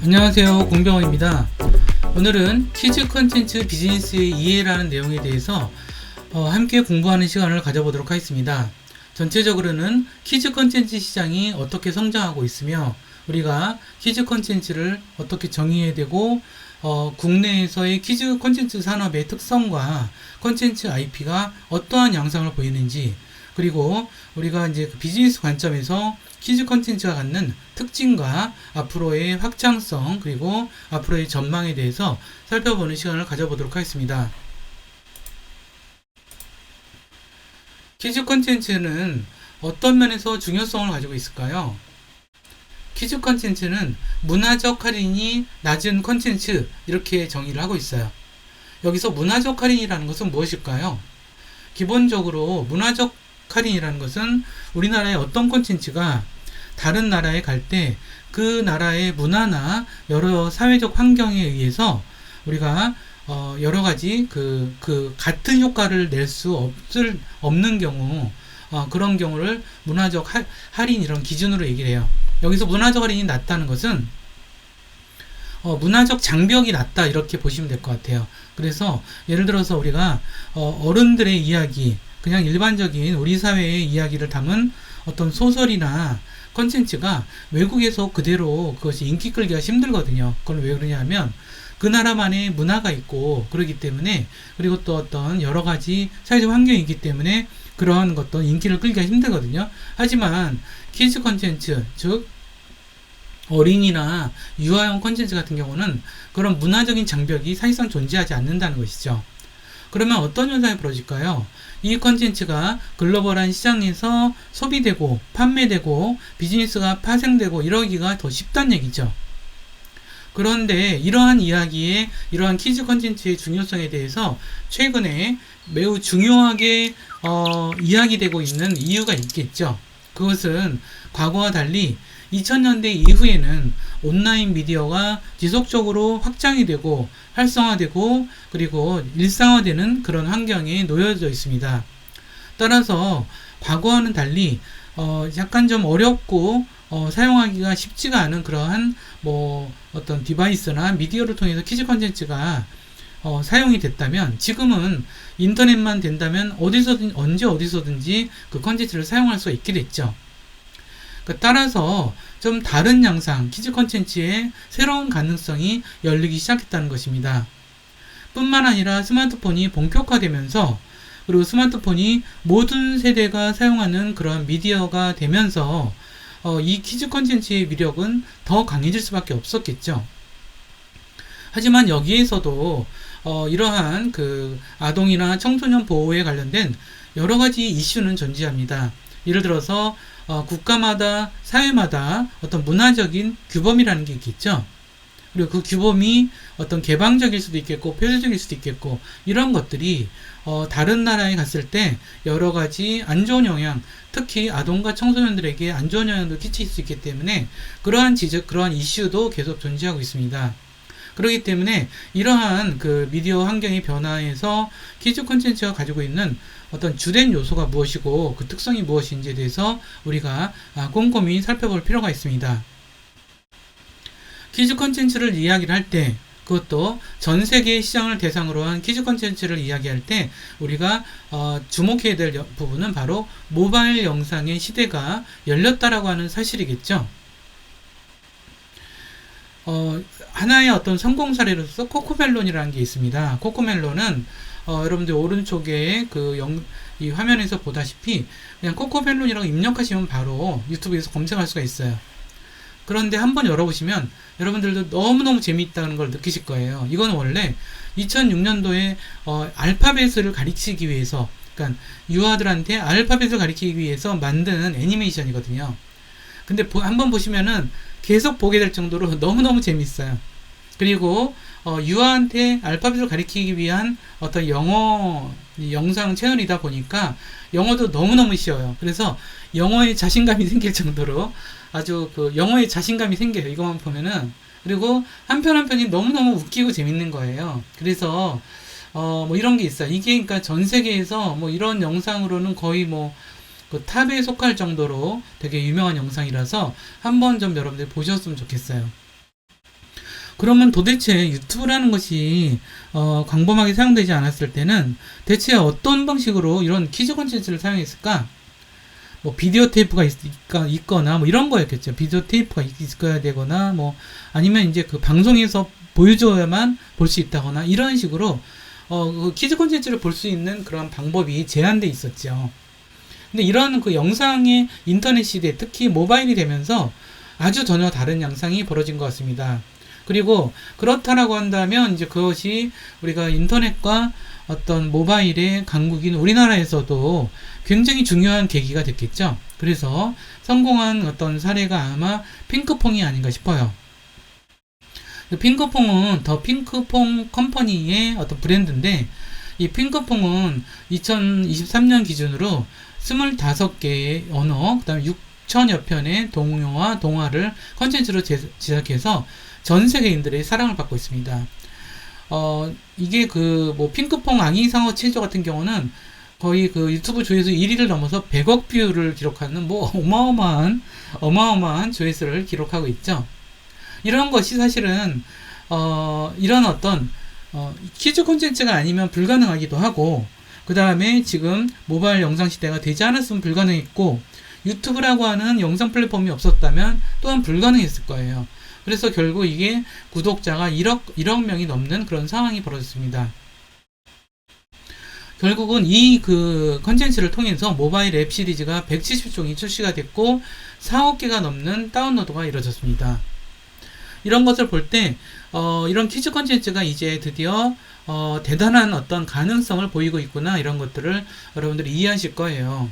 안녕하세요, 공병호입니다. 오늘은 퀴즈 컨텐츠 비즈니스의 이해라는 내용에 대해서 함께 공부하는 시간을 가져보도록 하겠습니다. 전체적으로는 퀴즈 컨텐츠 시장이 어떻게 성장하고 있으며 우리가 퀴즈 컨텐츠를 어떻게 정의해야 되고 국내에서의 퀴즈 컨텐츠 산업의 특성과 컨텐츠 IP가 어떠한 양상을 보이는지, 그리고 우리가 이제 그 비즈니스 관점에서 퀴즈 컨텐츠가 갖는 특징과 앞으로의 확장성, 그리고 앞으로의 전망에 대해서 살펴보는 시간을 가져보도록 하겠습니다. 퀴즈 컨텐츠는 어떤 면에서 중요성을 가지고 있을까요? 퀴즈 컨텐츠는 문화적 할인이 낮은 컨텐츠, 이렇게 정의를 하고 있어요. 여기서 문화적 할인이라는 것은 무엇일까요? 기본적으로 문화적 할인이라는 것은 우리나라의 어떤 콘텐츠가 다른 나라에 갈 때 그 나라의 문화나 여러 사회적 환경에 의해서 우리가 여러 가지 같은 효과를 낼 수 없는 경우, 그런 경우를 문화적 할인 이런 기준으로 얘기를 해요. 여기서 문화적 할인이 낮다는 것은 문화적 장벽이 낮다, 이렇게 보시면 될 것 같아요. 그래서 예를 들어서 우리가 어른들의 이야기, 그냥 일반적인 우리 사회의 이야기를 담은 어떤 소설이나 컨텐츠가 외국에서 그대로 그것이 인기 끌기가 힘들거든요. 그건 왜 그러냐면 그 나라만의 문화가 있고 그러기 때문에, 그리고 또 어떤 여러 가지 사회적 환경이 있기 때문에 그런 어떤 인기를 끌기가 힘들거든요. 하지만 키즈 컨텐츠, 즉 어린이나 유아용 컨텐츠 같은 경우는 그런 문화적인 장벽이 사실상 존재하지 않는다는 것이죠. 그러면 어떤 현상이 벌어질까요? 이 컨텐츠가 글로벌한 시장에서 소비되고 판매되고 비즈니스가 파생되고 이러기가 더 쉽다는 얘기죠. 그런데 이러한 이야기에, 이러한 키즈 컨텐츠의 중요성에 대해서 최근에 매우 중요하게 이야기되고 있는 이유가 있겠죠. 그것은 과거와 달리 2000년대 이후에는 온라인 미디어가 지속적으로 확장이 되고 활성화되고 그리고 일상화되는 그런 환경에 놓여져 있습니다. 따라서 과거와는 달리 약간 좀 어렵고 사용하기가 쉽지가 않은 그러한 어떤 디바이스나 미디어를 통해서 키즈 컨텐츠가 사용이 됐다면, 지금은 인터넷만 된다면 어디서든 언제 어디서든지 그 컨텐츠를 사용할 수가 있게 됐죠. 따라서 좀 다른 양상, 키즈 컨텐츠의 새로운 가능성이 열리기 시작했다는 것입니다. 뿐만 아니라 스마트폰이 본격화되면서, 그리고 스마트폰이 모든 세대가 사용하는 그런 미디어가 되면서 이 키즈 컨텐츠의 위력은 더 강해질 수밖에 없었겠죠. 하지만 여기에서도 이러한 아동이나 청소년 보호에 관련된 여러 가지 이슈는 존재합니다. 예를 들어서 국가마다, 사회마다 어떤 문화적인 규범이라는 게 있겠죠. 그리고 그 규범이 어떤 개방적일 수도 있겠고 폐쇄적일 수도 있겠고, 이런 것들이 다른 나라에 갔을 때 여러 가지 안 좋은 영향, 특히 아동과 청소년들에게 안 좋은 영향도 끼칠 수 있기 때문에 그러한 이슈도 계속 존재하고 있습니다. 그렇기 때문에 이러한 미디어 환경의 변화에서 키즈 콘텐츠가 가지고 있는 어떤 주된 요소가 무엇이고 그 특성이 무엇인지에 대해서 우리가 꼼꼼히 살펴볼 필요가 있습니다. 키즈 콘텐츠를 이야기를 할 때, 그것도 전 세계 시장을 대상으로 한 키즈 콘텐츠를 이야기할 때 우리가 주목해야 될 부분은 바로 모바일 영상의 시대가 열렸다라고 하는 사실이겠죠. 하나의 어떤 성공 사례로서 코코멜론이라는 게 있습니다. 코코멜론은 여러분들 오른쪽에 이 화면에서 보다시피 그냥 코코멜론이라고 입력하시면 바로 유튜브에서 검색할 수가 있어요. 그런데 한번 열어보시면 여러분들도 너무너무 재미있다는 걸 느끼실 거예요. 이건 원래 2006년도에 알파벳을 가르치기 위해서, 그러니까 유아들한테 알파벳을 가르치기 위해서 만든 애니메이션이거든요. 근데 한번 보시면은 계속 보게 될 정도로 너무너무 재밌어요. 그리고 유아한테 알파벳을 가르치기 위한 어떤 영어 영상 채널이다 보니까 영어도 너무너무 쉬워요. 그래서 영어에 자신감이 생길 정도로 아주 영어에 자신감이 생겨요. 이것만 보면은. 그리고 한 편 한 편이 너무너무 웃기고 재밌는 거예요. 그래서 이런 게 있어요. 이게 그러니까 전 세계에서 이런 영상으로는 거의 탑에 속할 정도로 되게 유명한 영상이라서 한번 좀 여러분들 보셨으면 좋겠어요. 그러면 도대체 유튜브라는 것이 광범하게 사용되지 않았을 때는 대체 어떤 방식으로 이런 퀴즈 콘텐츠를 사용했을까? 뭐 비디오 테이프가 있거나 뭐 이런 거였겠죠. 비디오 테이프가 있어야 되거나 뭐 아니면 이제 그 방송에서 보여줘야만 볼 수 있다거나 이런 식으로 그 퀴즈 콘텐츠를 볼 수 있는 그런 방법이 제한돼 있었죠. 근데 이런 그 영상의 인터넷 시대, 특히 모바일이 되면서 아주 전혀 다른 양상이 벌어진 것 같습니다. 그리고 그렇다라고 한다면 이제 그것이 우리가 인터넷과 어떤 모바일의 강국인 우리나라에서도 굉장히 중요한 계기가 됐겠죠. 그래서 성공한 어떤 사례가 아마 핑크퐁이 아닌가 싶어요. 핑크퐁은 더 핑크퐁 컴퍼니의 어떤 브랜드인데, 이 핑크퐁은 2023년 기준으로 25개의 언어, 그 다음에 6천여 편의 동요와 동화를 컨텐츠로 제작해서 전 세계인들의 사랑을 받고 있습니다. 이게 뭐 핑크퐁 앙이상어 체조 같은 경우는 거의 그 유튜브 조회수 1위를 넘어서 100억 뷰를 기록하는 뭐 어마어마한 조회수를 기록하고 있죠. 이런 것이 사실은 이런 어떤 퀴즈 콘텐츠가 아니면 불가능하기도 하고, 그 다음에 지금 모바일 영상 시대가 되지 않았으면 불가능했고, 유튜브라고 하는 영상 플랫폼이 없었다면 또한 불가능했을 거예요. 그래서 결국 이게 구독자가 1억 명이 넘는 그런 상황이 벌어졌습니다. 결국은 이 그 컨텐츠를 통해서 모바일 앱 시리즈가 170종이 출시가 됐고 4억 개가 넘는 다운로드가 이루어졌습니다. 이런 것을 볼 때 이런 퀴즈 컨텐츠가 이제 드디어 대단한 어떤 가능성을 보이고 있구나, 이런 것들을 여러분들이 이해하실 거예요.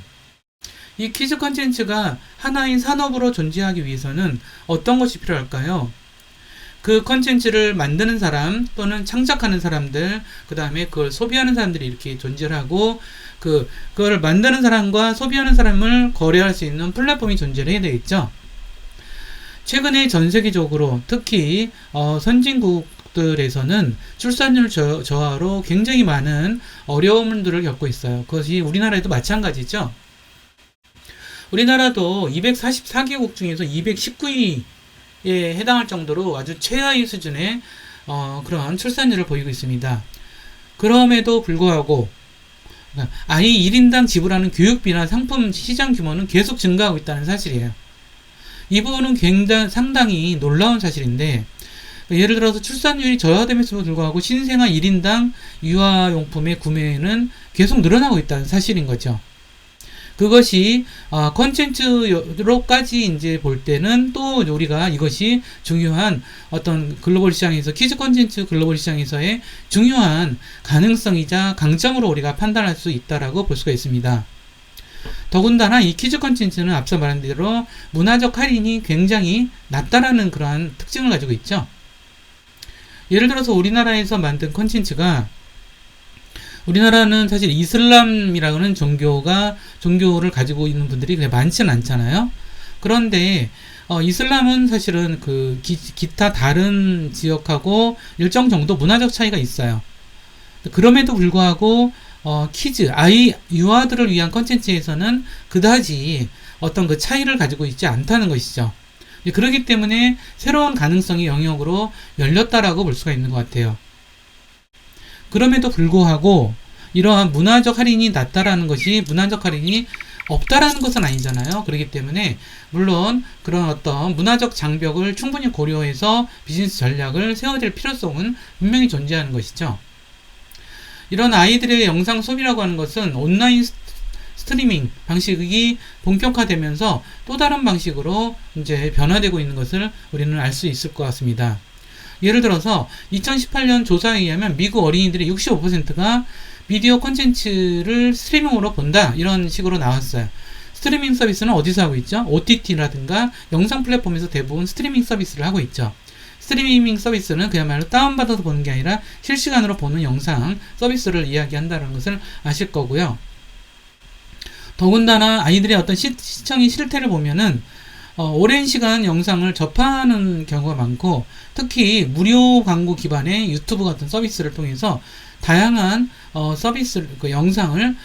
이 퀴즈 컨텐츠가 하나의 산업으로 존재하기 위해서는 어떤 것이 필요할까요? 그 컨텐츠를 만드는 사람 또는 창작하는 사람들, 그 다음에 그걸 소비하는 사람들이 이렇게 존재를 하고, 그걸 만드는 사람과 소비하는 사람을 거래할 수 있는 플랫폼이 존재를 해야 되겠죠. 최근에 전 세계적으로 특히 선진국들에서는 출산율 저하로 굉장히 많은 어려움들을 겪고 있어요. 그것이 우리나라에도 마찬가지죠. 우리나라도 244개국 중에서 219위에 해당할 정도로 아주 최하위 수준의 그런 출산율을 보이고 있습니다. 그럼에도 불구하고 아이 1인당 지불하는 교육비나 상품 시장 규모는 계속 증가하고 있다는 사실이에요. 이 부분은 상당히 놀라운 사실인데, 예를 들어서 출산율이 저하됨에도 불구하고 신생아 1인당 유아용품의 구매는 계속 늘어나고 있다는 사실인 거죠. 그것이 컨텐츠로까지 이제 볼 때는 또 우리가 이것이 중요한 어떤 글로벌 시장에서, 퀴즈 컨텐츠 글로벌 시장에서의 중요한 가능성이자 강점으로 우리가 판단할 수 있다라고 볼 수가 있습니다. 더군다나 이 퀴즈 컨텐츠는 앞서 말한 대로 문화적 할인이 굉장히 낮다라는 그러한 특징을 가지고 있죠. 예를 들어서 우리나라에서 만든 컨텐츠가, 우리나라는 사실 이슬람이라는 종교를 가지고 있는 분들이 그렇게 많지는 않잖아요. 그런데 이슬람은 사실은 그 기타 다른 지역하고 일정 정도 문화적 차이가 있어요. 그럼에도 불구하고 퀴즈, 유아들을 위한 컨텐츠에서는 그다지 어떤 그 차이를 가지고 있지 않다는 것이죠. 그렇기 때문에 새로운 가능성의 영역으로 열렸다라고 볼 수가 있는 것 같아요. 그럼에도 불구하고 이러한 문화적 할인이 낮다라는 것이 문화적 할인이 없다라는 것은 아니잖아요. 그렇기 때문에 물론 그런 어떤 문화적 장벽을 충분히 고려해서 비즈니스 전략을 세워질 필요성은 분명히 존재하는 것이죠. 이런 아이들의 영상 소비라고 하는 것은 온라인 스트리밍 방식이 본격화되면서 또 다른 방식으로 이제 변화되고 있는 것을 우리는 알 수 있을 것 같습니다. 예를 들어서 2018년 조사에 의하면 미국 어린이들의 65%가 비디오 콘텐츠를 스트리밍으로 본다, 이런 식으로 나왔어요. 스트리밍 서비스는 어디서 하고 있죠? OTT라든가 영상 플랫폼에서 대부분 스트리밍 서비스를 하고 있죠. 스트리밍 서비스는 그야말로 다운받아서 보는 게 아니라 실시간으로 보는 영상 서비스를 이야기한다는 것을 아실 거고요. 더군다나 아이들의 어떤 시청의 실태를 보면은 오랜 시간 영상을 접하는 경우가 많고, 특히 무료 광고 기반의 유튜브 같은 서비스를 통해서 다양한 영상을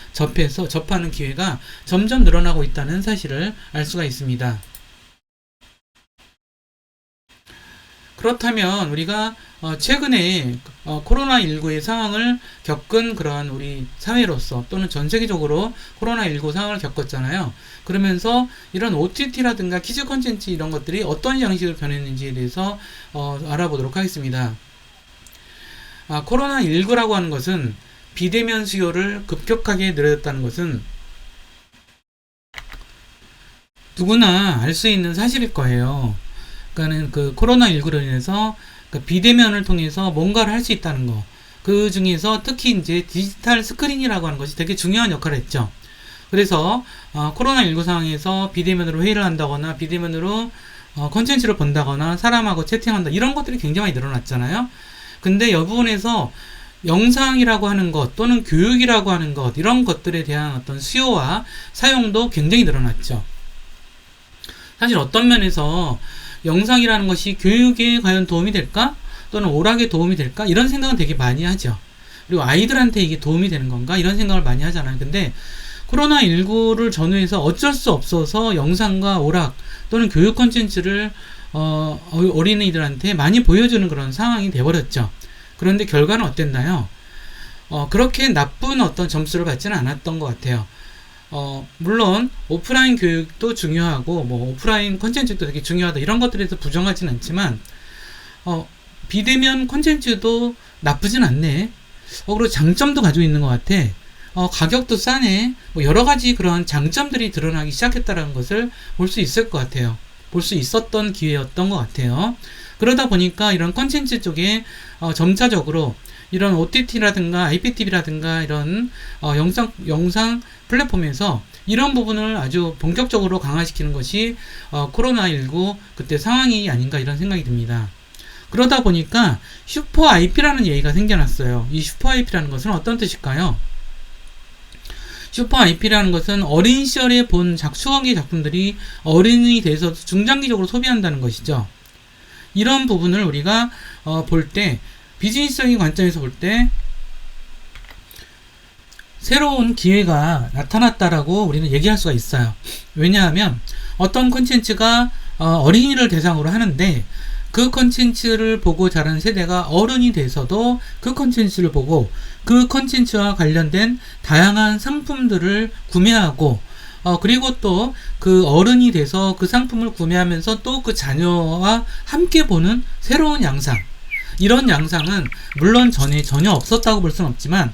접하는 기회가 점점 늘어나고 있다는 사실을 알 수가 있습니다. 그렇다면 우리가 최근에 코로나19의 상황을 겪은 그런 우리 사회로서 또는 전 세계적으로 코로나19 상황을 겪었잖아요. 그러면서 이런 OTT라든가 키즈 콘텐츠 이런 것들이 어떤 양식으로 변했는지에 대해서 알아보도록 하겠습니다. 코로나19라고 하는 것은 비대면 수요를 급격하게 늘어졌다는 것은 누구나 알 수 있는 사실일 거예요. 그러니까는 그 코로나19로 인해서 그 비대면을 통해서 뭔가를 할 수 있다는 거. 그 중에서 특히 이제 디지털 스크린이라고 하는 것이 되게 중요한 역할을 했죠. 그래서 코로나19 상황에서 비대면으로 회의를 한다거나 비대면으로 콘텐츠를 본다거나 사람하고 채팅한다 이런 것들이 굉장히 많이 늘어났잖아요. 근데 이 부분에서 영상이라고 하는 것 또는 교육이라고 하는 것 이런 것들에 대한 어떤 수요와 사용도 굉장히 늘어났죠. 사실 어떤 면에서 영상이라는 것이 교육에 과연 도움이 될까? 또는 오락에 도움이 될까? 이런 생각은 되게 많이 하죠. 그리고 아이들한테 이게 도움이 되는 건가? 이런 생각을 많이 하잖아요. 근데 코로나19를 전후해서 어쩔 수 없어서 영상과 오락 또는 교육 콘텐츠를 어린이들한테 많이 보여주는 그런 상황이 돼버렸죠. 그런데 결과는 어땠나요? 그렇게 나쁜 어떤 점수를 받지는 않았던 것 같아요. 물론 오프라인 교육도 중요하고 뭐 오프라인 콘텐츠도 되게 중요하다 이런 것들에서 부정하진 않지만 비대면 콘텐츠도 나쁘진 않네. 그리고 장점도 가지고 있는 것 같아. 가격도 싸네. 뭐 여러 가지 그런 장점들이 드러나기 시작했다는 것을 볼 수 있을 것 같아요. 볼 수 있었던 기회였던 것 같아요. 그러다 보니까 이런 콘텐츠 쪽에 점차적으로 이런 OTT라든가 IPTV라든가 이런 영상 플랫폼에서 이런 부분을 아주 본격적으로 강화시키는 것이 코로나19 그때 상황이 아닌가 이런 생각이 듭니다. 그러다 보니까 슈퍼 IP라는 얘기가 생겨났어요. 이 슈퍼 IP라는 것은 어떤 뜻일까요? 슈퍼 IP라는 것은 어린 시절에 본 추억의 작품들이 어른이 돼서 중장기적으로 소비한다는 것이죠. 이런 부분을 우리가 볼 때 비즈니스적인 관점에서 볼 때 새로운 기회가 나타났다라고 우리는 얘기할 수가 있어요. 왜냐하면 어떤 콘텐츠가 어린이를 대상으로 하는데 그 콘텐츠를 보고 자란 세대가 어른이 돼서도 그 콘텐츠를 보고 그 콘텐츠와 관련된 다양한 상품들을 구매하고 그리고 또 그 어른이 돼서 그 상품을 구매하면서 또 그 자녀와 함께 보는 새로운 양상, 이런 양상은 물론 전혀 없었다고 볼 수는 없지만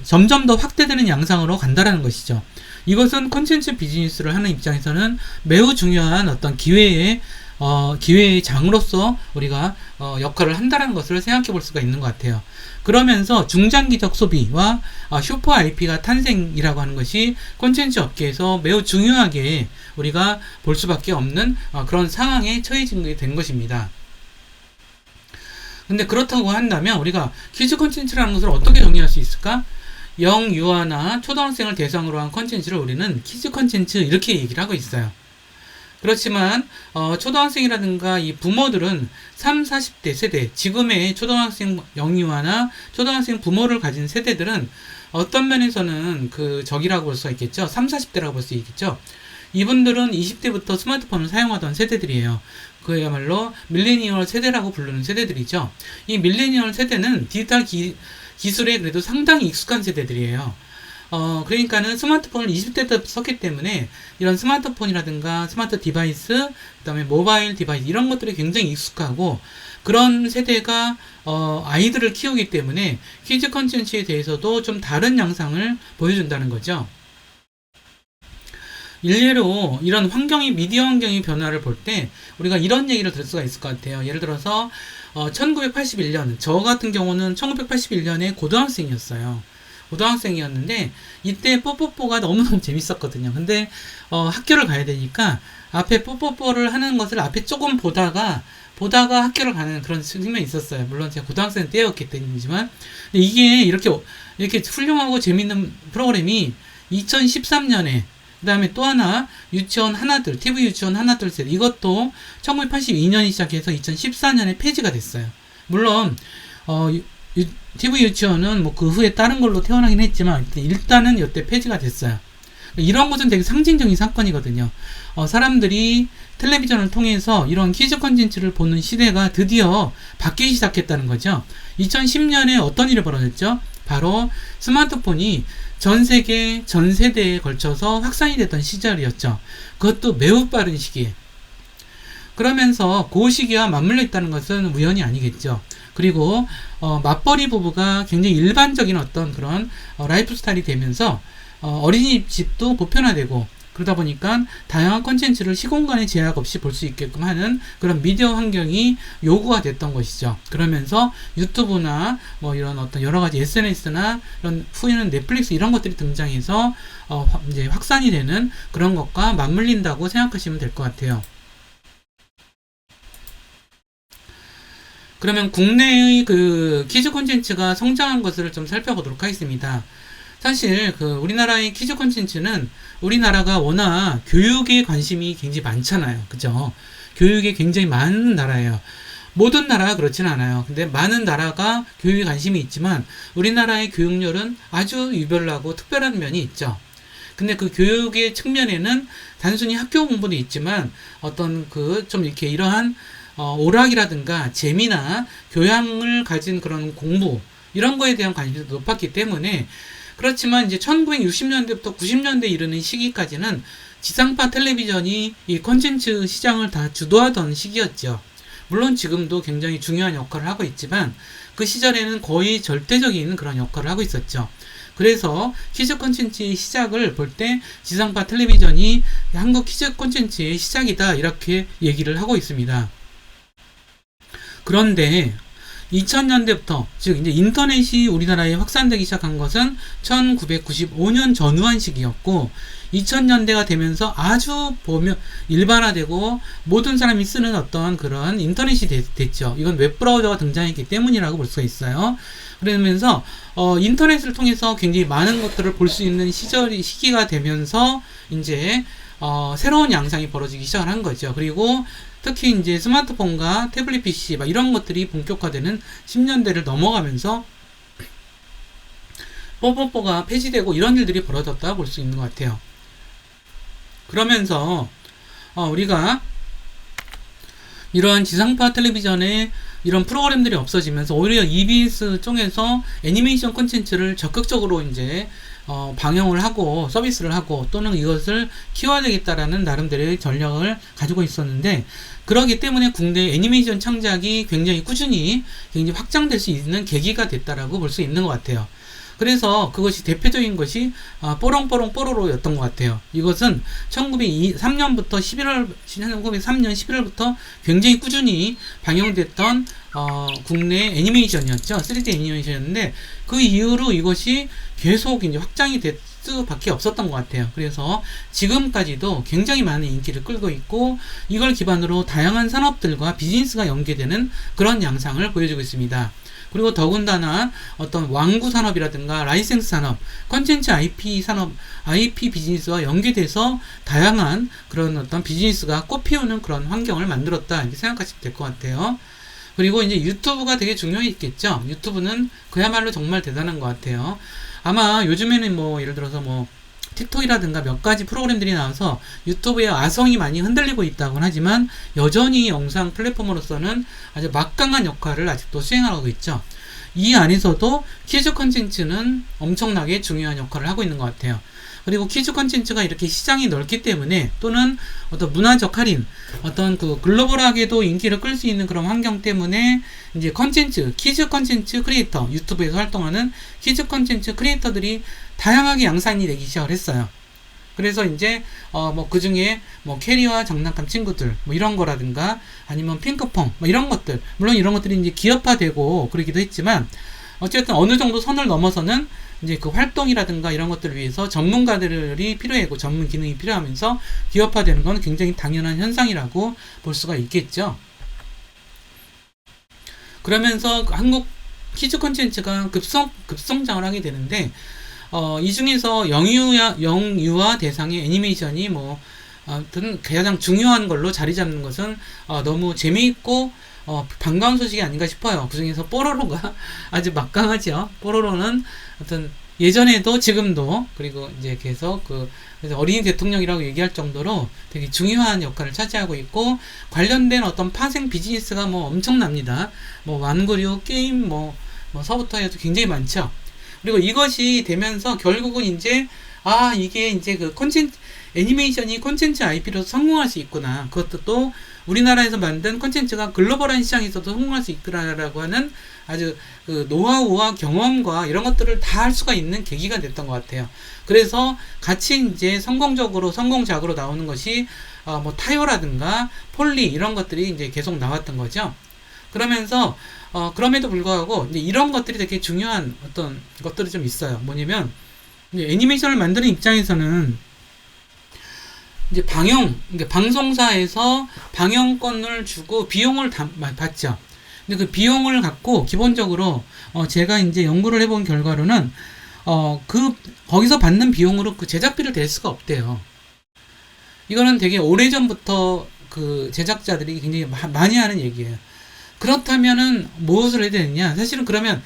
점점 더 확대되는 양상으로 간다라는 것이죠. 이것은 콘텐츠 비즈니스를 하는 입장에서는 매우 중요한 어떤 기회의 장으로서 우리가 역할을 한다는 것을 생각해 볼 수가 있는 것 같아요. 그러면서 중장기적 소비와 슈퍼 IP가 탄생이라고 하는 것이 콘텐츠 업계에서 매우 중요하게 우리가 볼 수밖에 없는 그런 상황에 처해진 된 것입니다. 근데 그렇다고 한다면 우리가 키즈 콘텐츠라는 것을 어떻게 정의할 수 있을까? 영유아나 초등학생을 대상으로 한 콘텐츠를 우리는 키즈 콘텐츠 이렇게 얘기를 하고 있어요. 그렇지만 초등학생이라든가 이 부모들은 3, 40대 세대, 지금의 초등학생 영유아나 초등학생 부모를 가진 세대들은 어떤 면에서는 그 적이라고 볼 수 있겠죠. 3, 40대라고 볼 수 있겠죠. 이분들은 20대부터 스마트폰을 사용하던 세대들이에요. 그야말로 밀레니얼 세대라고 부르는 세대들이죠. 이 밀레니얼 세대는 디지털 기술에 그래도 상당히 익숙한 세대들이에요. 그러니까는 스마트폰을 20대 때 썼기 때문에 이런 스마트폰이라든가 스마트 디바이스, 그 다음에 모바일 디바이스 이런 것들이 굉장히 익숙하고 그런 세대가 아이들을 키우기 때문에 키즈 컨텐츠에 대해서도 좀 다른 양상을 보여준다는 거죠. 일례로 이런 미디어 환경의 변화를 볼 때 우리가 이런 얘기를 들을 수가 있을 것 같아요. 예를 들어서 1981년, 저 같은 경우는 1981년에 고등학생이었는데 이때 뽀뽀뽀가 너무너무 재밌었거든요. 근데 학교를 가야 되니까 앞에 뽀뽀뽀를 하는 것을 앞에 조금 보다가 학교를 가는 그런 측면이 있었어요. 물론 제가 고등학생 때였기 때문이지만 이게 이렇게 훌륭하고 재밌는 프로그램이 2013년에 그 다음에 또 하나 유치원 하나둘 TV 유치원 하나둘 셋 이것도 1982년이 시작해서 2014년에 폐지가 됐어요. 물론 TV 유치원은 뭐 그 후에 다른 걸로 태어나긴 했지만 일단은 이때 폐지가 됐어요. 이런 것은 되게 상징적인 사건이거든요. 사람들이 텔레비전을 통해서 이런 퀴즈 콘텐츠를 보는 시대가 드디어 바뀌기 시작했다는 거죠. 2010년에 어떤 일이 벌어졌죠? 바로 스마트폰이 전 세계, 전 세대에 걸쳐서 확산이 됐던 시절이었죠. 그것도 매우 빠른 시기에. 그러면서 그 시기와 맞물려 있다는 것은 우연이 아니겠죠. 그리고 맞벌이 부부가 굉장히 일반적인 어떤 그런 라이프 스타일이 되면서 어린이집도 보편화되고, 그러다 보니까 다양한 콘텐츠를 시공간의 제약 없이 볼 수 있게끔 하는 그런 미디어 환경이 요구가 됐던 것이죠. 그러면서 유튜브나 뭐 이런 어떤 여러 가지 SNS나 이런 후에는 넷플릭스 이런 것들이 등장해서 이제 확산이 되는 그런 것과 맞물린다고 생각하시면 될 것 같아요. 그러면 국내의 그 퀴즈 콘텐츠가 성장한 것을 좀 살펴보도록 하겠습니다. 사실 그 우리나라의 퀴즈 콘텐츠는 우리나라가 워낙 교육에 관심이 굉장히 많잖아요. 그죠? 교육에 굉장히 많은 나라예요. 모든 나라가 그렇지는 않아요. 근데 많은 나라가 교육에 관심이 있지만 우리나라의 교육열은 아주 유별나고 특별한 면이 있죠. 근데 그 교육의 측면에는 단순히 학교 공부도 있지만 어떤 그 좀 이렇게 이러한 오락이라든가 재미나 교양을 가진 그런 공부 이런 거에 대한 관심도 높았기 때문에, 그렇지만 이제 1960년대부터 90년대 이르는 시기까지는 지상파 텔레비전이 이 콘텐츠 시장을 다 주도하던 시기였죠. 물론 지금도 굉장히 중요한 역할을 하고 있지만 그 시절에는 거의 절대적인 그런 역할을 하고 있었죠. 그래서 퀴즈 콘텐츠의 시작을 볼 때 지상파 텔레비전이 한국 퀴즈 콘텐츠의 시작이다 이렇게 얘기를 하고 있습니다. 그런데 2000년대부터, 즉 이제 인터넷이 우리나라에 확산되기 시작한 것은 1995년 전후한 시기였고, 2000년대가 되면서 아주 보면 일반화되고 모든 사람이 쓰는 어떤 그런 인터넷이 됐죠. 이건 웹브라우저가 등장했기 때문이라고 볼 수가 있어요. 그러면서 인터넷을 통해서 굉장히 많은 것들을 볼 수 있는 시기가 되면서 이제 새로운 양상이 벌어지기 시작을 한 거죠. 그리고 특히 이제 스마트폰과 태블릿 PC 막 이런 것들이 본격화되는 10년대를 넘어가면서 뽀뽀뽀가 폐지되고 이런 일들이 벌어졌다 볼 수 있는 것 같아요. 그러면서 우리가 이런 지상파 텔레비전에 이런 프로그램들이 없어지면서 오히려 EBS 쪽에서 애니메이션 콘텐츠를 적극적으로 이제 방영을 하고 서비스를 하고 또는 이것을 키워야되겠다라는 나름대로의 전략을 가지고 있었는데, 그러기 때문에 국내 애니메이션 창작이 굉장히 꾸준히 굉장히 확장될 수 있는 계기가 됐다라고 볼 수 있는 것 같아요. 그래서 그것이 대표적인 것이 뽀롱뽀롱 뽀로로였던 것 같아요. 이것은 1903년부터 1903년 11월부터 굉장히 꾸준히 방영됐던 국내 애니메이션이었죠. 3D 애니메이션이었는데 그 이후로 이것이 계속 이제 확장이 될 수밖에 없었던 것 같아요. 그래서 지금까지도 굉장히 많은 인기를 끌고 있고 이걸 기반으로 다양한 산업들과 비즈니스가 연계되는 그런 양상을 보여주고 있습니다. 그리고 더군다나 어떤 왕구 산업이라든가 라이센스 산업, 컨텐츠 IP 산업, IP 비즈니스와 연계돼서 다양한 그런 어떤 비즈니스가 꽃피우는 그런 환경을 만들었다 이렇게 생각하시면 될 것 같아요. 그리고 이제 유튜브가 되게 중요했겠죠. 유튜브는 그야말로 정말 대단한 것 같아요. 아마 요즘에는 뭐 예를 들어서 뭐 틱톡이라든가 몇 가지 프로그램들이 나와서 유튜브의 아성이 많이 흔들리고 있다고는 하지만 여전히 영상 플랫폼으로서는 아주 막강한 역할을 아직도 수행하고 있죠. 이 안에서도 퀴즈 콘텐츠는 엄청나게 중요한 역할을 하고 있는 것 같아요. 그리고 퀴즈 콘텐츠가 이렇게 시장이 넓기 때문에 또는 어떤 문화적 할인, 어떤 그 글로벌하게도 인기를 끌 수 있는 그런 환경 때문에 이제 콘텐츠, 퀴즈 콘텐츠 크리에이터, 유튜브에서 활동하는 퀴즈 콘텐츠 크리에이터들이 다양하게 양산이 되기 시작을 했어요. 그래서 이제 뭐 그 중에 뭐 캐리와 장난감 친구들 뭐 이런 거라든가 아니면 핑크퐁 뭐 이런 것들, 물론 이런 것들이 이제 기업화되고 그러기도 했지만 어쨌든 어느 정도 선을 넘어서는 이제 그 활동이라든가 이런 것들을 위해서 전문가들이 필요하고 전문 기능이 필요하면서 기업화되는 건 굉장히 당연한 현상이라고 볼 수가 있겠죠. 그러면서 한국 퀴즈 콘텐츠가 급성장을 하게 되는데 이 중에서 영유아 대상의 애니메이션이 뭐 아무튼 가장 중요한 걸로 자리 잡는 것은 너무 재미있고 반가운 소식이 아닌가 싶어요. 그 중에서 뽀로로가 아주 막강하죠. 뽀로로는 어떤 예전에도 지금도 그리고 이제 계속 그래서 어린이 대통령이라고 얘기할 정도로 되게 중요한 역할을 차지하고 있고 관련된 어떤 파생 비즈니스가 뭐 엄청납니다. 뭐 완구류 게임 서부터 해도 굉장히 많죠. 그리고 이것이 되면서 결국은 이제 이게 이제 그 콘텐츠 애니메이션이 콘텐츠 IP로 성공할 수 있구나. 그것도 또 우리나라에서 만든 콘텐츠가 글로벌한 시장에서도 성공할 수 있구나라고 하는 아주 그 노하우와 경험과 이런 것들을 다 할 수가 있는 계기가 됐던 것 같아요. 그래서 같이 이제 성공작으로 나오는 것이 뭐 타요라든가 폴리 이런 것들이 이제 계속 나왔던 거죠. 그러면서 그럼에도 불구하고 이제 이런 것들이 되게 중요한 어떤 것들이 좀 있어요. 뭐냐면 이제 애니메이션을 만드는 입장에서는 이제 방송사에서 방영권을 주고 비용을 받죠. 근데 그 비용을 갖고 기본적으로 제가 이제 연구를 해본 결과로는 거기서 받는 비용으로 그 제작비를 댈 수가 없대요. 이거는 되게 오래전부터 그 제작자들이 굉장히 많이 하는 얘기예요. 그렇다면은 무엇을 해야 되느냐? 사실은 그러면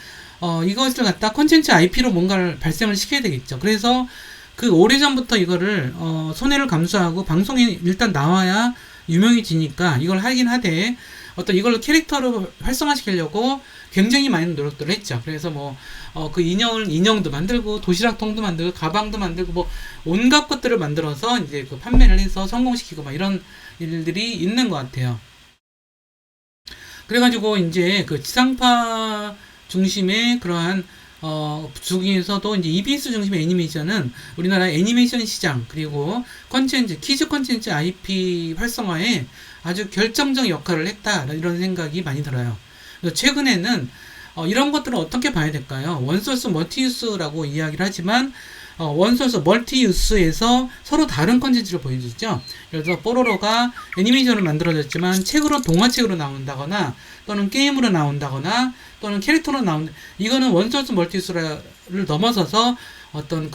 이것을 갖다 콘텐츠 IP로 뭔가를 발생을 시켜야 되겠죠. 그래서 그 오래전부터 이거를 손해를 감수하고 방송에 일단 나와야 유명해지니까 이걸 하긴 하되 어떤 이걸 캐릭터로 활성화시키려고 굉장히 많은 노력들을 했죠. 그래서 그 인형도 만들고 도시락통도 만들고 가방도 만들고 뭐 온갖 것들을 만들어서 이제 그 판매를 해서 성공시키고 막 이런 일들이 있는 것 같아요. 그래가지고 이제 그 지상파 중심의 그러한 중에서도 이제 EBS 중심의 애니메이션은 우리나라 애니메이션 시장 그리고 키즈 콘텐츠 IP 활성화에 아주 결정적 역할을 했다 이런 생각이 많이 들어요. 그래서 최근에는 이런 것들을 어떻게 봐야 될까요? 원소스 멀티유스라고 이야기를 하지만 원소스 멀티유스에서 서로 다른 컨텐츠를 보여주죠. 그래서 뽀로로가 애니메이션을 만들어졌지만 동화책으로 나온다거나 또는 게임으로 나온다거나 또는 캐릭터로 이거는 원소스 멀티유스를 넘어서서 어떤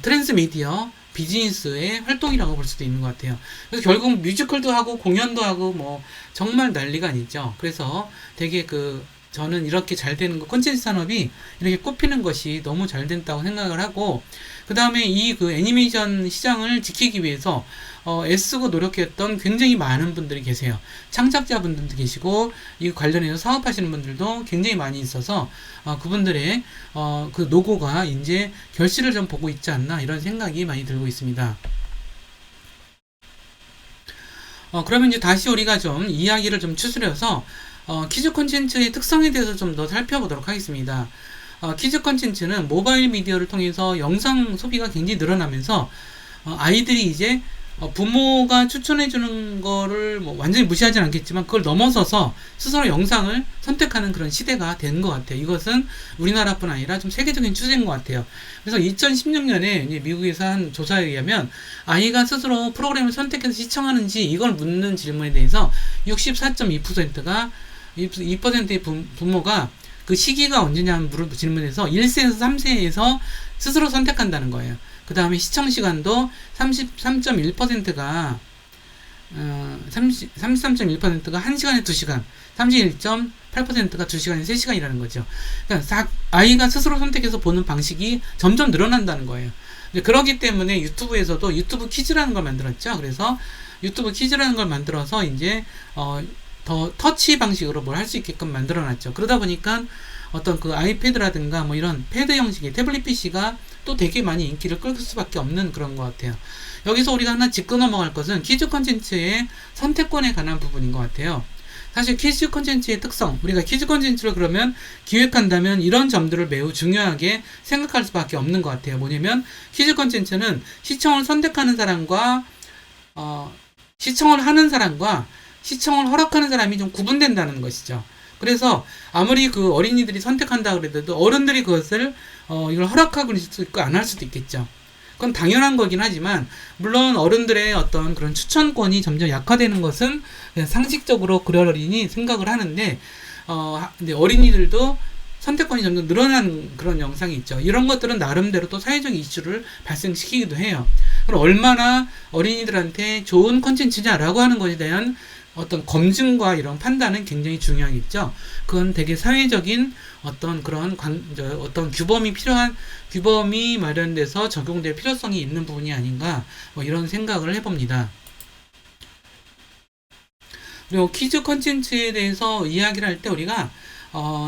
트랜스미디어 비즈니스의 활동이라고 볼 수도 있는 것 같아요. 그래서 결국 뮤지컬도 하고 공연도 하고 정말 난리가 아니죠. 그래서 되게 저는 이렇게 잘 되는 콘텐츠 산업이 이렇게 꼽히는 것이 너무 잘 된다고 생각을 하고, 그 다음에 애니메이션 시장을 지키기 위해서 애쓰고 노력했던 굉장히 많은 분들이 계세요. 창작자분들도 계시고 이 관련해서 사업하시는 분들도 굉장히 많이 있어서 그분들의 그 노고가 이제 결실을 좀 보고 있지 않나 이런 생각이 많이 들고 있습니다. 그러면 이제 다시 우리가 좀 이야기를 좀 추스려서 키즈 콘텐츠의 특성에 대해서 좀 더 살펴보도록 하겠습니다. 키즈 콘텐츠는 모바일 미디어를 통해서 영상 소비가 굉장히 늘어나면서 아이들이 이제 부모가 추천해주는 거를 완전히 무시하진 않겠지만 그걸 넘어서서 스스로 영상을 선택하는 그런 시대가 된 것 같아요. 이것은 우리나라뿐 아니라 좀 세계적인 추세인 것 같아요. 그래서 2016년에 미국에서 한 조사에 의하면 아이가 스스로 프로그램을 선택해서 시청하는지 이걸 묻는 질문에 대해서 64.2%가 2%의 부모가 그 시기가 언제냐는 질문에서 1세에서 3세에서 스스로 선택한다는 거예요. 그 다음에 시청 시간도 33.1%가 33.1%가 1시간에 2시간, 31.8%가 2시간에 3시간이라는 거죠. 그러니까 아이가 스스로 선택해서 보는 방식이 점점 늘어난다는 거예요. 그렇기 때문에 유튜브에서도 유튜브 키즈라는 걸 만들었죠. 그래서 유튜브 키즈라는 걸 만들어서 이제 더 터치 방식으로 뭘 할 수 있게끔 만들어 놨죠. 그러다 보니까 어떤 아이패드라든가 이런 패드 형식의 태블릿 PC가 또 되게 많이 인기를 끌 수밖에 없는 그런 것 같아요. 여기서 우리가 하나 짚고 넘어갈 것은 키즈 콘텐츠의 선택권에 관한 부분인 것 같아요. 사실 키즈 콘텐츠의 특성, 우리가 키즈 콘텐츠를 그러면 기획한다면 이런 점들을 매우 중요하게 생각할 수밖에 없는 것 같아요. 뭐냐면 키즈 콘텐츠는 시청을 선택하는 사람과 시청을 하는 사람과 시청을 허락하는 사람이 좀 구분된다는 것이죠. 그래서 아무리 어린이들이 선택한다 그래도 어른들이 그것을 이걸 허락하고 있을 수도 있고 안 할 수도 있겠죠. 그건 당연한 거긴 하지만 물론 어른들의 어떤 그런 추천권이 점점 약화되는 것은 그냥 상식적으로 그러려니 생각을 하는데 근데 어린이들도 선택권이 점점 늘어나는 그런 영상이 있죠. 이런 것들은 나름대로 또 사회적 이슈를 발생시키기도 해요. 그럼 얼마나 어린이들한테 좋은 콘텐츠냐라고 하는 것에 대한 어떤 검증과 이런 판단은 굉장히 중요하겠죠. 그건 되게 사회적인 어떤 그런 어떤 규범이 마련돼서 적용될 필요성이 있는 부분이 아닌가, 뭐 이런 생각을 해봅니다. 그리고 퀴즈 컨텐츠에 대해서 이야기를 할 때 우리가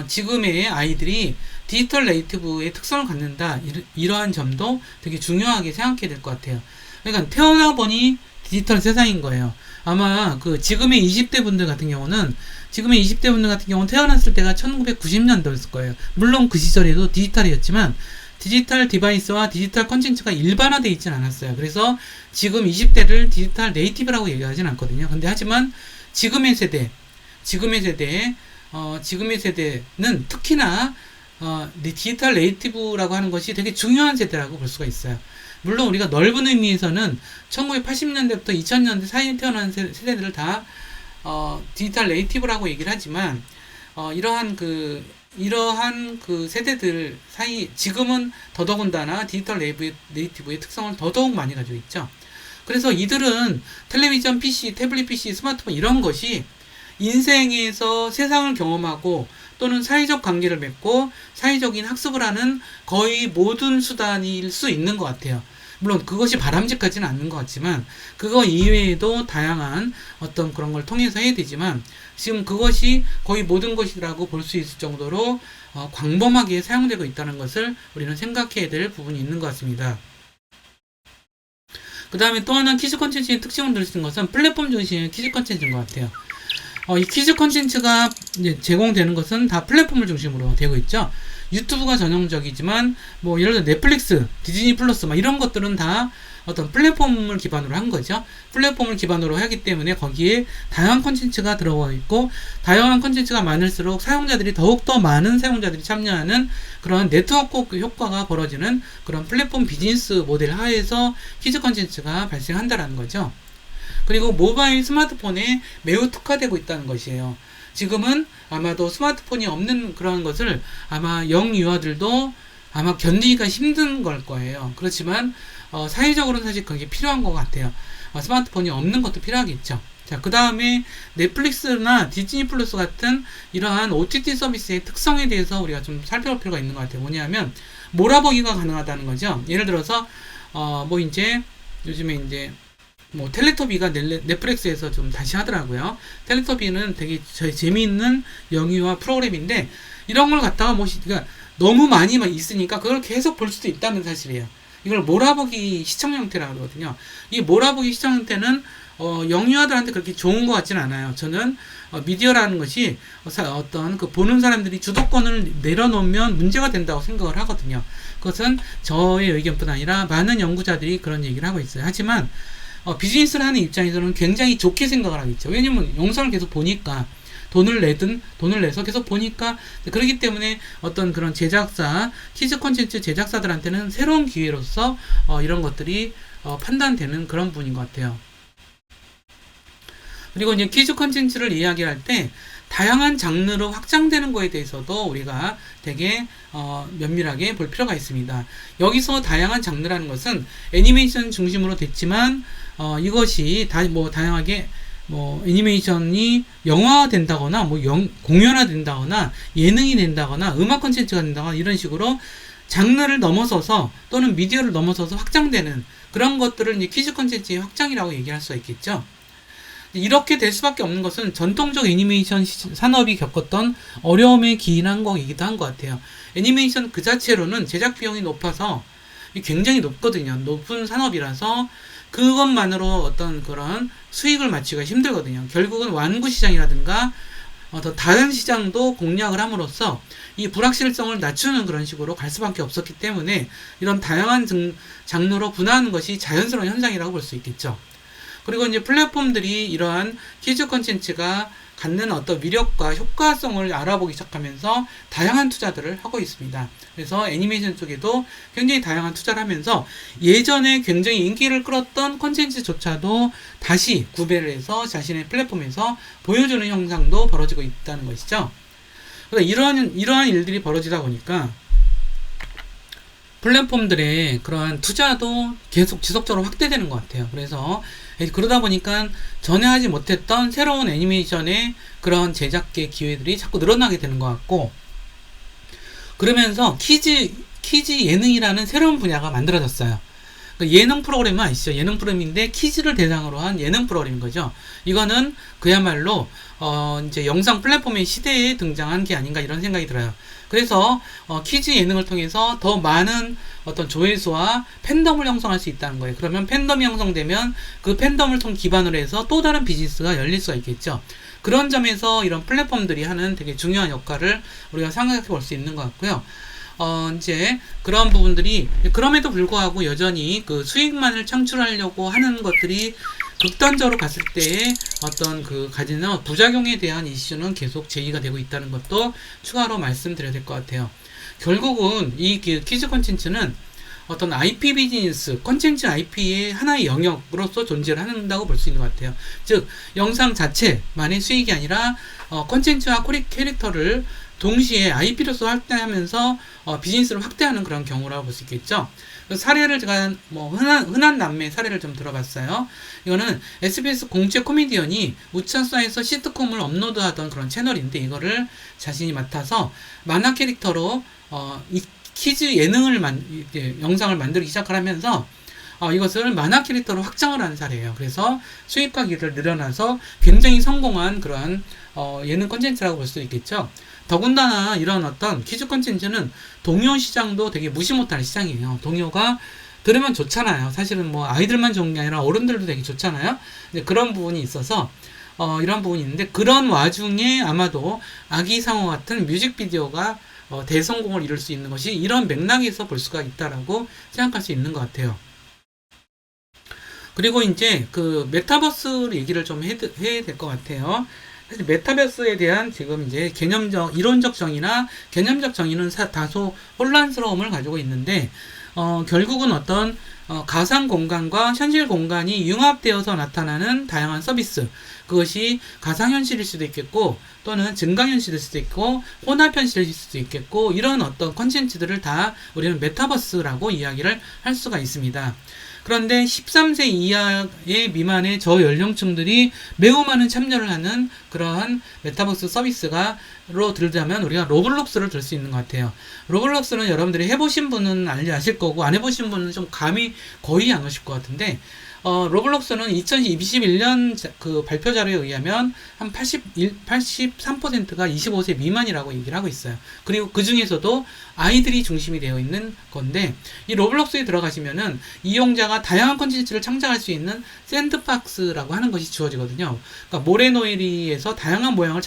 지금의 아이들이 디지털 네이티브의 특성을 갖는다, 이러한 점도 되게 중요하게 생각해야 될 것 같아요. 그러니까 태어나 보니 디지털 세상인 거예요. 아마 지금의 20대 분들 같은 경우는 태어났을 때가 1990년도였을 거예요. 물론 그 시절에도 디지털이었지만 디지털 디바이스와 디지털 컨텐츠가 일반화되어 있지는 않았어요. 그래서 지금 20대를 디지털 네이티브라고 얘기하진 않거든요. 근데 하지만 지금의 세대는 특히나 디지털 네이티브라고 하는 것이 되게 중요한 세대라고 볼 수가 있어요. 물론 우리가 넓은 의미에서는 1980년대부터 2000년대 사이에 태어난 세대들을 다 디지털 네이티브라고 얘기를 하지만 이러한 세대들 사이 지금은 더더군다나 디지털 네이티브의 특성을 더더욱 많이 가지고 있죠. 그래서 이들은 텔레비전, PC, 태블릿 PC, 스마트폰 이런 것이 인생에서 세상을 경험하고 또는 사회적 관계를 맺고 사회적인 학습을 하는 거의 모든 수단일 수 있는 것 같아요. 물론 그것이 바람직하지는 않는 것 같지만 그거 이외에도 다양한 어떤 그런 걸 통해서 해야 되지만 지금 그것이 거의 모든 것이라고 볼 수 있을 정도로 광범하게 사용되고 있다는 것을 우리는 생각해야 될 부분이 있는 것 같습니다. 그 다음에 또 하나 퀴즈 컨텐츠의 특징을 들 수 있는 것은 플랫폼 중심의 퀴즈 컨텐츠인 것 같아요. 이 퀴즈 컨텐츠가 이제 제공되는 것은 다 플랫폼을 중심으로 되고 있죠. 유튜브가 전형적이지만 뭐 예를 들어 넷플릭스, 디즈니 플러스 막 이런 것들은 다 어떤 플랫폼을 기반으로 한 거죠. 플랫폼을 기반으로 하기 때문에 거기에 다양한 컨텐츠가 들어가 있고 다양한 컨텐츠가 많을수록 더욱더 많은 사용자들이 참여하는 그런 네트워크 효과가 벌어지는 그런 플랫폼 비즈니스 모델 하에서 퀴즈 컨텐츠가 발생한다라는 거죠. 그리고 모바일 스마트폰에 매우 특화되고 있다는 것이에요. 지금은 아마도 스마트폰이 없는 그런 것을 아마 영유아들도 아마 견디기가 힘든 걸 거예요. 그렇지만 사회적으로는 사실 그게 필요한 것 같아요. 스마트폰이 없는 것도 필요하겠죠. 자, 그 다음에 넷플릭스나 디즈니 플러스 같은 이러한 OTT 서비스의 특성에 대해서 우리가 좀 살펴볼 필요가 있는 것 같아요. 뭐냐면 몰아보기가 가능하다는 거죠. 예를 들어서 요즘에 뭐 텔레토비가 넷플릭스에서 좀 다시 하더라고요. 텔레토비는 되게 재미있는 영유아 프로그램인데 이런 걸 갖다가 그러니까 너무 많이 있으니까 그걸 계속 볼 수도 있다는 사실이에요. 이걸 몰아보기 시청 형태라고 하거든요. 이 몰아보기 시청 형태는 영유아들한테 그렇게 좋은 것 같지는 않아요. 저는 미디어라는 것이 어떤 보는 사람들이 주도권을 내려놓으면 문제가 된다고 생각을 하거든요. 그것은 저의 의견뿐 아니라 많은 연구자들이 그런 얘기를 하고 있어요. 하지만 비즈니스를 하는 입장에서는 굉장히 좋게 생각을 하겠죠. 왜냐면 영상을 계속 보니까 돈을 내서 계속 보니까 그렇기 때문에 어떤 그런 퀴즈 콘텐츠 제작사들한테는 새로운 기회로서 이런 것들이 판단되는 그런 부분인 것 같아요. 그리고 이제 퀴즈 콘텐츠를 이야기할 때 다양한 장르로 확장되는 거에 대해서도 우리가 되게 면밀하게 볼 필요가 있습니다. 여기서 다양한 장르라는 것은 애니메이션 중심으로 됐지만 이것이 다양하게 애니메이션이 영화화된다거나 공연화된다거나 예능이 된다거나 음악 콘텐츠가 된다거나 이런 식으로 장르를 넘어서서 또는 미디어를 넘어서서 확장되는 그런 것들을 이제 퀴즈 콘텐츠의 확장이라고 얘기할 수 있겠죠. 이렇게 될 수밖에 없는 것은 전통적 애니메이션 산업이 겪었던 어려움에 기인한 거이기도 한 것 같아요. 애니메이션 그 자체로는 제작 비용이 높아서 굉장히 높은 산업이라서 그것만으로 어떤 그런 수익을 맞추기가 힘들거든요. 결국은 완구 시장이라든가 더 다른 시장도 공략을 함으로써 이 불확실성을 낮추는 그런 식으로 갈 수밖에 없었기 때문에 이런 다양한 장르로 분화하는 것이 자연스러운 현상이라고 볼 수 있겠죠. 그리고 이제 플랫폼들이 이러한 퀴즈 콘텐츠가 갖는 어떤 위력과 효과성을 알아보기 시작하면서 다양한 투자들을 하고 있습니다. 그래서 애니메이션 쪽에도 굉장히 다양한 투자를 하면서 예전에 굉장히 인기를 끌었던 콘텐츠조차도 다시 구매를 해서 자신의 플랫폼에서 보여주는 현상도 벌어지고 있다는 것이죠. 그래서 이러한 일들이 벌어지다 보니까 플랫폼들의 그러한 투자도 계속 지속적으로 확대되는 것 같아요. 그래서 그러다 보니까 전에 하지 못했던 새로운 애니메이션의 그런 제작계 기회들이 자꾸 늘어나게 되는 것 같고, 그러면서 키즈 예능이라는 새로운 분야가 만들어졌어요. 예능 프로그램은 아시죠? 예능 프로그램인데 키즈를 대상으로 한 예능 프로그램인 거죠. 이거는 그야말로 이제 영상 플랫폼의 시대에 등장한 게 아닌가 이런 생각이 들어요. 그래서 키즈 예능을 통해서 더 많은 어떤 조회수와 팬덤을 형성할 수 있다는 거예요. 그러면 팬덤이 형성되면 그 팬덤을 기반으로 해서 또 다른 비즈니스가 열릴 수가 있겠죠. 그런 점에서 이런 플랫폼들이 하는 되게 중요한 역할을 우리가 생각해 볼 수 있는 것 같고요. 이제 그런 부분들이 그럼에도 불구하고 여전히 그 수익만을 창출하려고 하는 것들이 극단적으로 갔을 때 어떤 그 가지는 부작용에 대한 이슈는 계속 제기가 되고 있다는 것도 추가로 말씀드려야 될 것 같아요. 결국은 이 키즈 콘텐츠는 어떤 IP 비즈니스, 콘텐츠 IP의 하나의 영역으로서 존재를 한다고 볼 수 있는 것 같아요. 즉, 영상 자체만의 수익이 아니라 콘텐츠와 캐릭터를 동시에 IP로서 확대하면서 비즈니스를 확대하는 그런 경우라고 볼 수 있겠죠. 사례를 제가 흔한 남매 사례를 좀 들어봤어요. 이거는 SBS 공채 코미디언이 우차사에서 시트콤을 업로드하던 그런 채널인데, 이거를 자신이 맡아서 만화 캐릭터로 이 키즈 예능을 영상을 만들기 시작을 하면서 이것을 만화 캐릭터로 확장을 하는 사례예요. 그래서 수익과 기회를 늘어나서 굉장히 성공한 그러한 예능 콘텐츠라고 볼 수 있겠죠. 더군다나 이런 어떤 키즈 콘텐츠는 동요 시장도 되게 무시 못할 시장이에요. 동요가 들으면 좋잖아요. 사실은 뭐 아이들만 좋은 게 아니라 어른들도 되게 좋잖아요. 그런 부분이 있어서 이런 부분이 있는데, 그런 와중에 아마도 아기상어 같은 뮤직비디오가 대성공을 이룰 수 있는 것이 이런 맥락에서 볼 수가 있다라고 생각할 수 있는 것 같아요. 그리고 이제 그 메타버스 얘기를 좀 해야 될 것 같아요. 사실 메타버스에 대한 지금 이제 이론적 정의나 개념적 정의는 다소 혼란스러움을 가지고 있는데, 결국은 어떤 가상 공간과 현실 공간이 융합되어서 나타나는 다양한 서비스, 그것이 가상현실일 수도 있겠고 또는 증강현실일 수도 있고 혼합현실일 수도 있겠고, 이런 어떤 콘텐츠들을 다 우리는 메타버스라고 이야기를 할 수가 있습니다. 그런데 13세 이하의 미만의 저연령층들이 매우 많은 참여를 하는 그러한 메타버스 서비스로 들자면 우리가 로블록스를 들 수 있는 것 같아요. 로블록스는 여러분들이 해보신 분은 아실 거고, 안 해보신 분은 좀 감이 거의 안 오실 것 같은데, 로블록스는 2021년 그 발표 자료에 의하면 한 83%가 25세 미만이라고 얘기를 하고 있어요. 그리고 그 중에서도 아이들이 중심이 되어 있는 건데, 이 로블록스에 들어가시면은 이용자가 다양한 콘텐츠를 창작할 수 있는 샌드박스라고 하는 것이 주어지거든요. 그러니까 모래놀이에서 다양한 모양을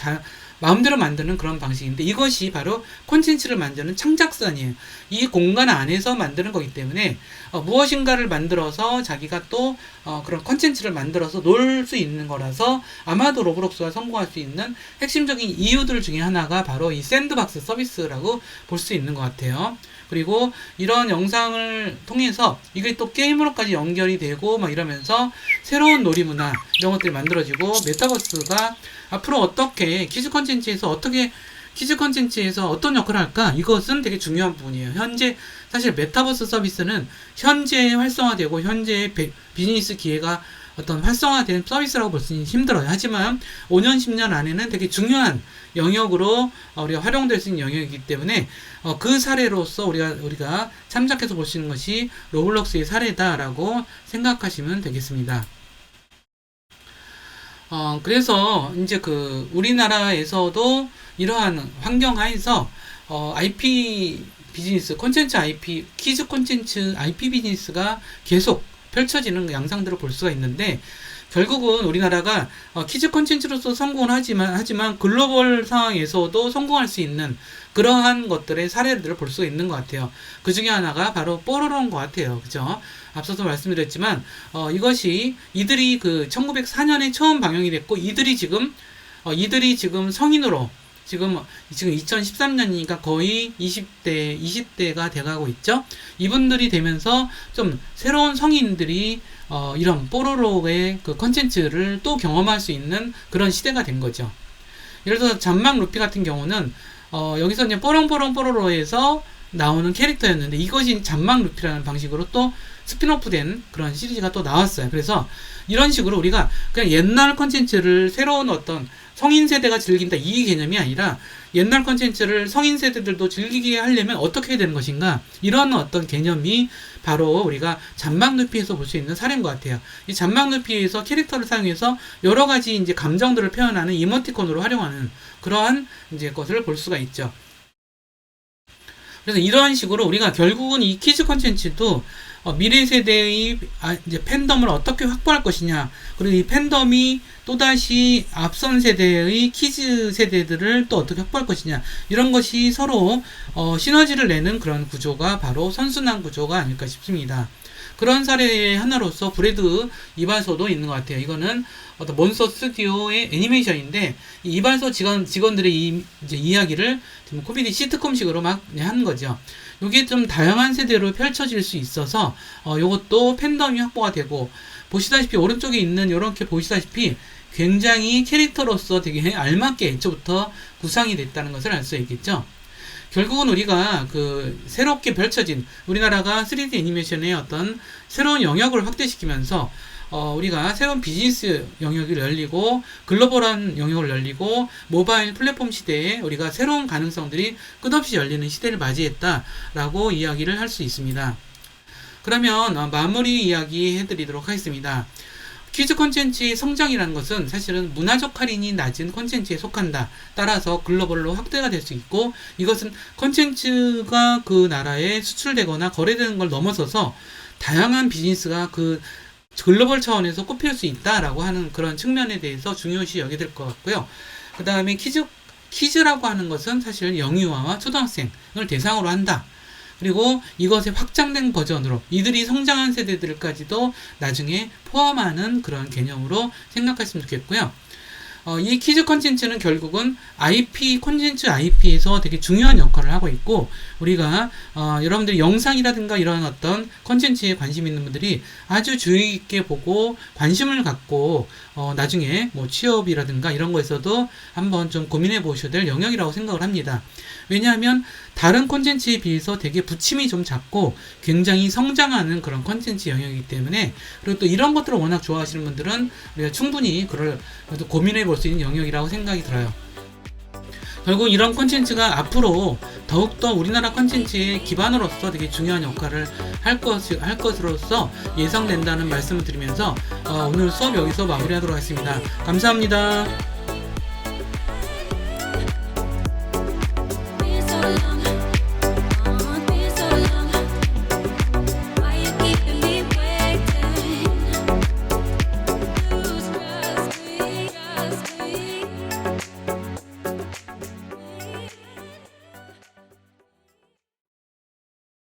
마음대로 만드는 그런 방식인데, 이것이 바로 콘텐츠를 만드는 창작산이에요. 이 공간 안에서 만드는 거기 때문에 무엇인가를 만들어서 자기가 또 그런 콘텐츠를 만들어서 놀 수 있는 거라서 아마도 로블록스가 성공할 수 있는 핵심적인 이유들 중에 하나가 바로 이 샌드박스 서비스라고 볼 수 있는 것 같아요. 그리고 이런 영상을 통해서 이게 또 게임으로까지 연결이 되고 막 이러면서 새로운 놀이문화 이런 것들이 만들어지고, 메타버스가 앞으로 어떻게 키즈 콘텐츠에서 어떤 역할을 할까? 이것은 되게 중요한 부분이에요. 현재 사실 메타버스 서비스는 현재 활성화되고 현재 비즈니스 기회가 어떤 활성화된 서비스라고 볼 수는 힘들어요. 하지만 5년, 10년 안에는 되게 중요한 영역으로 우리가 활용될 수 있는 영역이기 때문에 그 사례로서 우리가 참작해서 볼 수 있는 것이 로블록스의 사례다라고 생각하시면 되겠습니다. 그래서 이제 그 우리나라에서도 이러한 환경 하에서 IP 비즈니스, 콘텐츠 IP, 키즈 콘텐츠 IP 비즈니스가 계속 펼쳐지는 양상들을 볼 수가 있는데, 결국은 우리나라가 키즈 콘텐츠로서 성공을 하지만 글로벌 상황에서도 성공할 수 있는 그러한 것들의 사례들을 볼 수가 있는 것 같아요. 그 중에 하나가 바로 뽀로로인 것 같아요. 그죠? 앞서서 말씀드렸지만 이것이 이들이 그 1904년에 처음 방영이 됐고, 이들이 지금 성인으로 지금 2013년이니까 거의 20대가 돼가고 있죠. 이분들이 되면서 좀 새로운 성인들이 이런 뽀로로의 그 컨텐츠를 또 경험할 수 있는 그런 시대가 된 거죠. 예를 들어서 잔망 루피 같은 경우는 여기서 이제 뽀롱뽀롱 뽀로로에서 나오는 캐릭터였는데 이것이 잔망 루피라는 방식으로 또 스피노프된 그런 시리즈가 또 나왔어요. 그래서 이런 식으로 우리가 그냥 옛날 컨텐츠를 새로운 어떤 성인 세대가 즐긴다 이 개념이 아니라 옛날 컨텐츠를 성인 세대들도 즐기게 하려면 어떻게 해야 되는 것인가, 이런 어떤 개념이 바로 우리가 잔망 루피에서 볼 수 있는 사례인 것 같아요. 이 잔망 루피에서 캐릭터를 사용해서 여러 가지 이제 감정들을 표현하는 이모티콘으로 활용하는 그러한 이제 것을 볼 수가 있죠. 그래서 이런 식으로 우리가 결국은 이 키즈 컨텐츠도 미래 세대의 이제 팬덤을 어떻게 확보할 것이냐, 그리고 이 팬덤이 또다시 앞선 세대의 키즈 세대들을 또 어떻게 확보할 것이냐, 이런 것이 서로 시너지를 내는 그런 구조가 바로 선순환 구조가 아닐까 싶습니다. 그런 사례의 하나로서 브레드 이발소도 있는 것 같아요. 이거는 어떤 몬스터 스튜디오의 애니메이션인데, 이 이발소 직원들의 이제 이야기를 좀 코미디 시트콤식으로 막 하는 거죠. 이게 좀 다양한 세대로 펼쳐질 수 있어서 요것도 팬덤이 확보가 되고, 보시다시피 오른쪽에 있는 요렇게 보시다시피 굉장히 캐릭터로서 되게 알맞게 애초부터 구상이 됐다는 것을 알 수 있겠죠. 결국은 우리가 그 새롭게 펼쳐진 우리나라가 3D 애니메이션의 어떤 새로운 영역을 확대시키면서 우리가 새로운 비즈니스 영역을 열리고 글로벌한 영역을 열리고 모바일 플랫폼 시대에 우리가 새로운 가능성들이 끝없이 열리는 시대를 맞이했다라고 이야기를 할 수 있습니다. 그러면 마무리 이야기 해드리도록 하겠습니다. 퀴즈 콘텐츠의 성장이라는 것은 사실은 문화적 할인이 낮은 콘텐츠에 속한다. 따라서 글로벌로 확대가 될 수 있고, 이것은 콘텐츠가 그 나라에 수출되거나 거래되는 걸 넘어서서 다양한 비즈니스가 그 글로벌 차원에서 꼽힐 수 있다라고 하는 그런 측면에 대해서 중요시 여겨야 될 것 같고요. 그 다음에 퀴즈라고 하는 것은 사실 영유아와 초등학생을 대상으로 한다. 그리고 이것의 확장된 버전으로 이들이 성장한 세대들까지도 나중에 포함하는 그런 개념으로 생각하시면 좋겠고요. 이 퀴즈 컨텐츠는 결국은 콘텐츠 IP에서 되게 중요한 역할을 하고 있고, 우리가 여러분들이 영상이라든가 이런 어떤 컨텐츠에 관심 있는 분들이 아주 주의 깊게 보고 관심을 갖고 나중에 뭐 취업이라든가 이런 거에서도 한번 좀 고민해 보셔야 될 영역이라고 생각을 합니다. 왜냐하면 다른 콘텐츠에 비해서 되게 부침이 좀 작고 굉장히 성장하는 그런 콘텐츠 영역이기 때문에, 그리고 또 이런 것들을 워낙 좋아하시는 분들은 우리가 충분히 그걸 고민해 볼 수 있는 영역이라고 생각이 들어요. 결국 이런 콘텐츠가 앞으로 더욱더 우리나라 콘텐츠의 기반으로서 되게 중요한 역할을 할 것으로서 예상된다는 말씀을 드리면서 오늘 수업 여기서 마무리하도록 하겠습니다. 감사합니다.